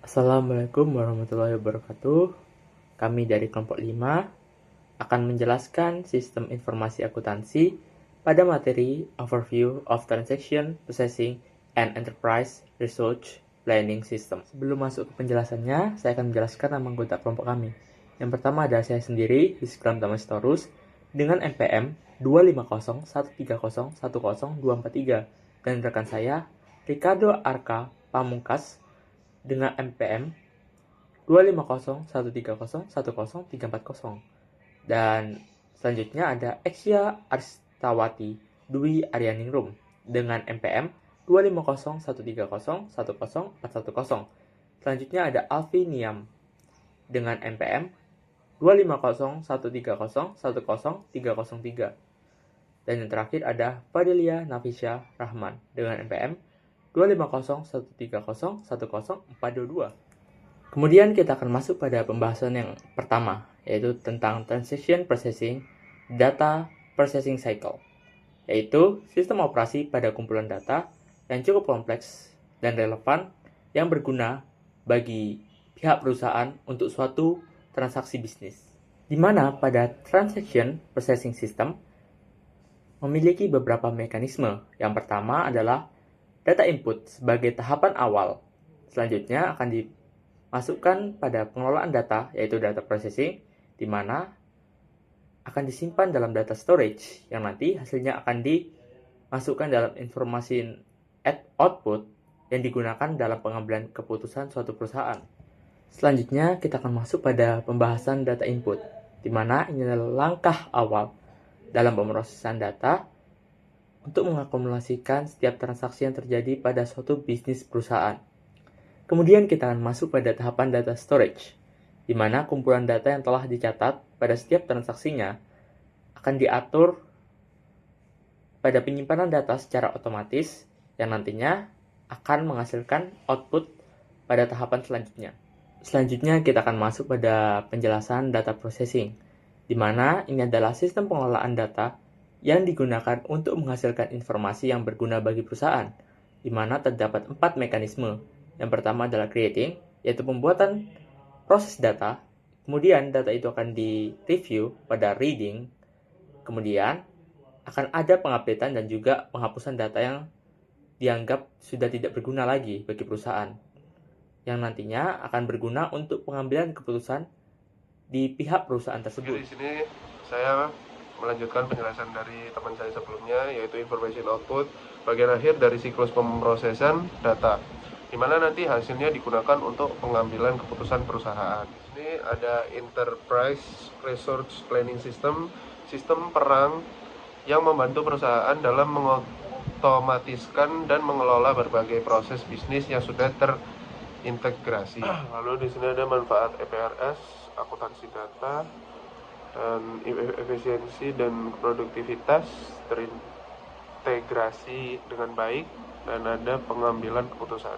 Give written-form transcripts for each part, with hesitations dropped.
Assalamualaikum warahmatullahi wabarakatuh. Kami dari kelompok 5 akan menjelaskan sistem informasi akuntansi pada materi Overview of Transaction Processing and Enterprise Resource Planning System. Sebelum masuk ke penjelasannya, saya akan menjelaskan nama anggota kelompok kami. Yang pertama adalah saya sendiri, Rizkram Damastorus, dengan NPM 25013010243, dan rekan saya, Ricardo Arka Pamungkas, dengan NPM 25013010340. Dan selanjutnya ada Eksya Aristawati Dwi Aryaningrum dengan NPM 25013010410. Selanjutnya ada Alfi Niam dengan NPM 25013010303. Dan yang terakhir ada Fadilia Nafisya Rahman dengan NPM 25013010422. Kemudian kita akan masuk pada pembahasan yang pertama, yaitu tentang Transaction Processing Data Processing Cycle, yaitu sistem operasi pada kumpulan data yang cukup kompleks dan relevan yang berguna bagi pihak perusahaan untuk suatu transaksi bisnis. Di mana pada Transaction Processing System memiliki beberapa mekanisme. Yang pertama adalah data input sebagai tahapan awal. Selanjutnya akan dimasukkan pada pengelolaan data, yaitu data processing, di mana akan disimpan dalam data storage, yang nanti hasilnya akan dimasukkan dalam informasi output yang digunakan dalam pengambilan keputusan suatu perusahaan. Selanjutnya kita akan masuk pada pembahasan data input, di mana ini adalah langkah awal dalam pemrosesan data untuk mengakumulasikan setiap transaksi yang terjadi pada suatu bisnis perusahaan. Kemudian kita akan masuk pada tahapan data storage, di mana kumpulan data yang telah dicatat pada setiap transaksinya akan diatur pada penyimpanan data secara otomatis yang nantinya akan menghasilkan output pada tahapan selanjutnya. Selanjutnya kita akan masuk pada penjelasan data processing, di mana ini adalah sistem pengelolaan data yang digunakan untuk menghasilkan informasi yang berguna bagi perusahaan, di mana terdapat 4 mekanisme. Yang pertama adalah creating, yaitu pembuatan proses data. Kemudian data itu akan di-review pada reading. Kemudian akan ada pengupdatean dan juga penghapusan data yang dianggap sudah tidak berguna lagi bagi perusahaan, yang nantinya akan berguna untuk pengambilan keputusan di pihak perusahaan tersebut. Di sini saya melanjutkan penjelasan dari teman saya sebelumnya, yaitu information output, bagian akhir dari siklus pemrosesan data, di mana nanti hasilnya digunakan untuk pengambilan keputusan perusahaan. Ini ada Enterprise Resource Planning System, sistem perang yang membantu perusahaan dalam mengotomatiskan dan mengelola berbagai proses bisnis yang sudah terintegrasi. Lalu di sini ada manfaat EPRS, akuntansi data, dan efisiensi dan produktivitas terintegrasi dengan baik, dan ada pengambilan keputusan.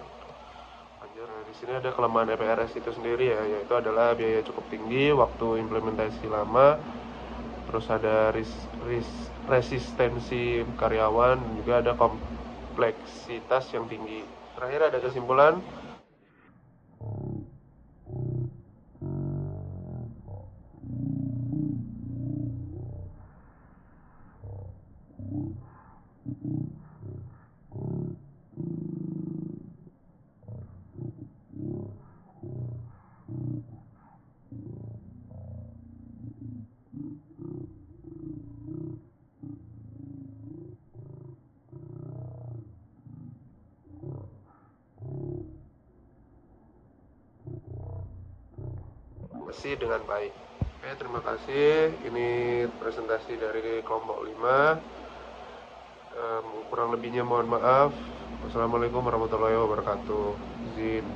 Di sini ada kelemahan EPRS itu sendiri ya, yaitu adalah biaya cukup tinggi, waktu implementasi lama, terus ada resistensi karyawan, juga ada kompleksitas yang tinggi. Terakhir ada kesimpulan. Dengan baik. Oke, terima kasih. Ini presentasi dari kelompok 5. Kurang lebihnya mohon maaf. Wassalamualaikum warahmatullahi wabarakatuh. Izin.